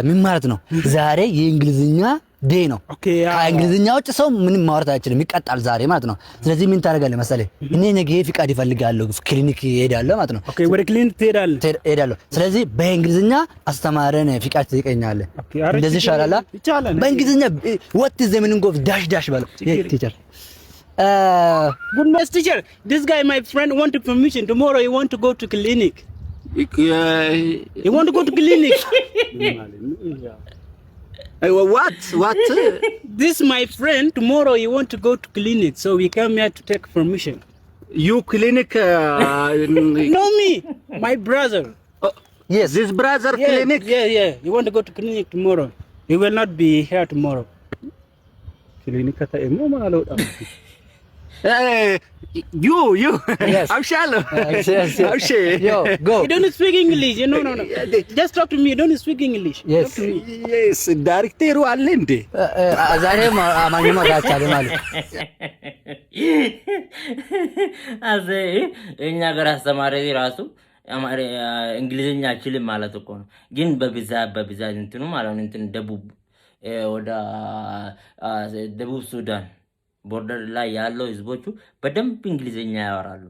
ምን ማለት ነው? ዛሬ የእንግሊዝኛ ዴይ ነው። ከእንግሊዝኛ ውጭ ሰው ምንም ማውራት አይችልም፣ ይቀጣል ዛሬ ማለት ነው። ስለዚህ ምን ታደርጋለህ መሰለህ? እኔ ነገ ፍቃድ ይፈልጋለሁ ክሊኒክ እሄዳለሁ ማለት ነው። ወደ ክሊኒክ ትሄዳለህ። ስለዚህ በእንግሊዝኛ አስተማረን ፍቃድ ትጠይቀኛለህ። እንደዚህ ይሻላል። በእንግሊዝኛ what is the meaning of dash dash በለው ቲቸር። Good morning, teacher. This guy, my friend, want permission. Tomorrow he want to go to clinic. He want to go to clinic. What? This my friend. Tomorrow he want to go to clinic, so we come here to take permission. You clinic? No, me, my brother. Yes. This brother clinic? Yeah. He want to go to clinic tomorrow. He will not be here tomorrow. Clinic kata emo malo. You. Yes. Abshalo. Yes. Abshe. Yo, go. You don't speak English. No. Just talk to me. You don't speak English. Yes. Talk to me. Yes. Director አለ እንዴ? ዛሬ አማርኛ ማጋጫለ ማለት አዘ እኛ ጋር አስተማሪ ራሱ እንግሊዝኛ አይችልም ማለት እኮ ነው። ግን በብዛት እንትኑ ማለት ነው እንትን ወደ ደቡብ ሱዳን ቦርደር ላይ ያለው ህዝቦቹ በደንብ እንግሊዝኛ ያወራሉ።